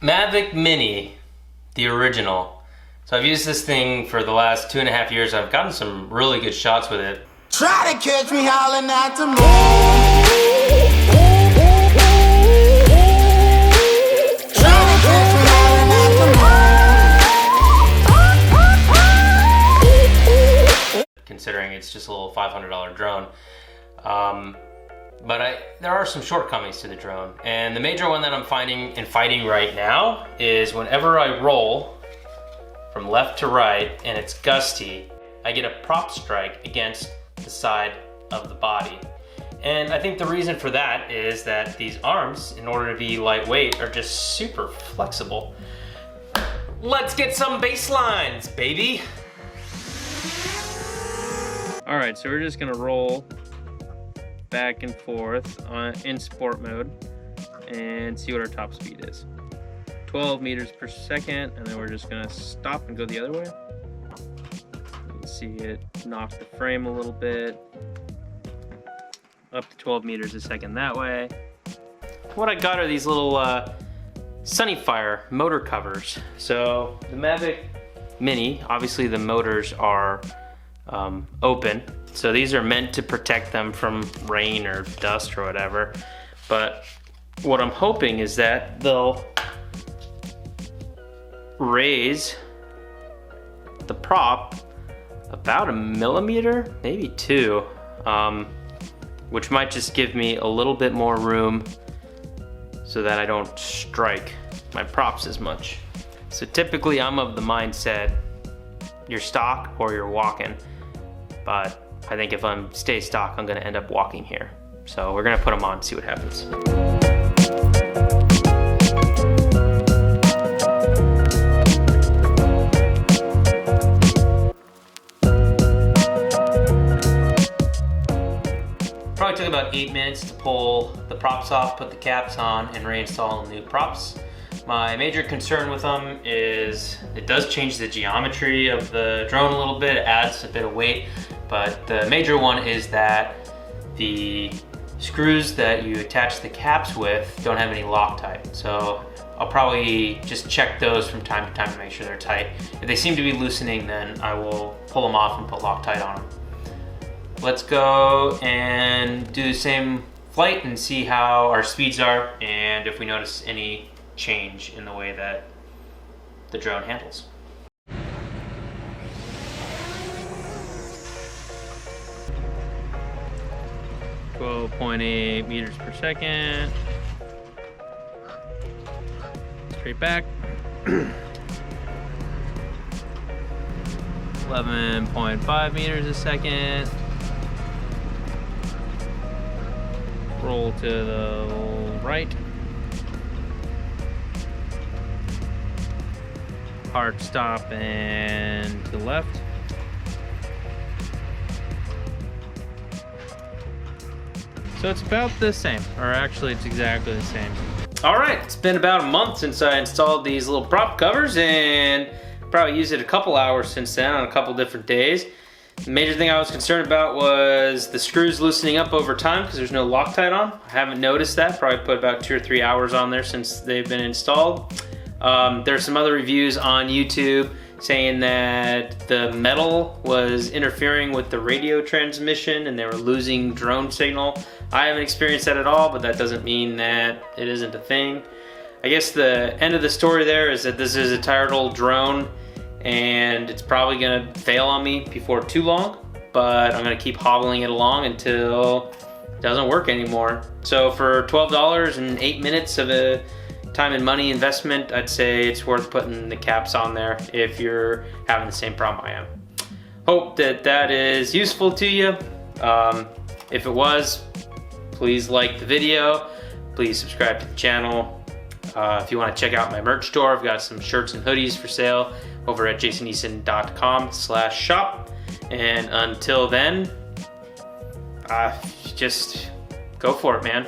Mavic Mini, the original. So I've used this thing for the last 2.5 years. I've gotten some really good shots with it. Try to catch me howling at the moon. Try to catch me howling at the moon. Considering it's just a little $500 drone. But there are some shortcomings to the drone. And the major one that I'm finding and fighting right now is whenever I roll from left to right and it's gusty, I get a prop strike against the side of the body. And I think the reason for that is that these arms, in order to be lightweight, are just super flexible. Let's get some baselines, baby. All right, so we're just gonna roll back and forth in sport mode and see what our top speed is. 12 meters per second, and then we're just gonna stop and go the other way. You can see it knock the frame a little bit. Up to 12 meters a second that way. What I got are these little Sunnyfire motor covers. So the Mavic Mini, obviously the motors are open. So these are meant to protect them from rain or dust or whatever. But what I'm hoping is that they'll raise the prop about 1 millimeter, maybe 2, which might just give me a little bit more room so that I don't strike my props as much. So typically I'm of the mindset, you're stock or you're walking. But I think if I stay stock, I'm gonna end up walking here. So we're gonna put them on, see what happens. Probably took about 8 minutes to pull the props off, put the caps on, and reinstall new props. My major concern with them is it does change the geometry of the drone a little bit, it adds a bit of weight, but the major one is that the screws that you attach the caps with don't have any Loctite. So I'll probably just check those from time to time to make sure they're tight. If they seem to be loosening, then I will pull them off and put Loctite on them. Let's go and do the same flight and see how our speeds are and if we notice any change in the way that the drone handles. .8 meters per second. Straight back. 11.5 meters a second. Roll to the right. Hard stop and to the left. So it's about the same, or actually it's exactly the same. All right, it's been about a month since I installed these little prop covers and probably used it a couple hours since then on a couple different days. The major thing I was concerned about was the screws loosening up over time because there's no Loctite on. I haven't noticed that, probably put about 2 or 3 hours on there since they've been installed. There's some other reviews on YouTube saying that the metal was interfering with the radio transmission and they were losing drone signal. I haven't experienced that at all, but that doesn't mean that it isn't a thing. I guess the end of the story there is that this is a tired old drone and it's probably gonna fail on me before too long, but I'm gonna keep hobbling it along until it doesn't work anymore. So for $12 and 8 minutes of a time and money investment, I'd say it's worth putting the caps on there if you're having the same problem I am. Hope that that is useful to you. If it was, please like the video. Please subscribe to the channel. If you want to check out my merch store, I've got some shirts and hoodies for sale over at jasoneason.com/shop. And until then, just go for it, man.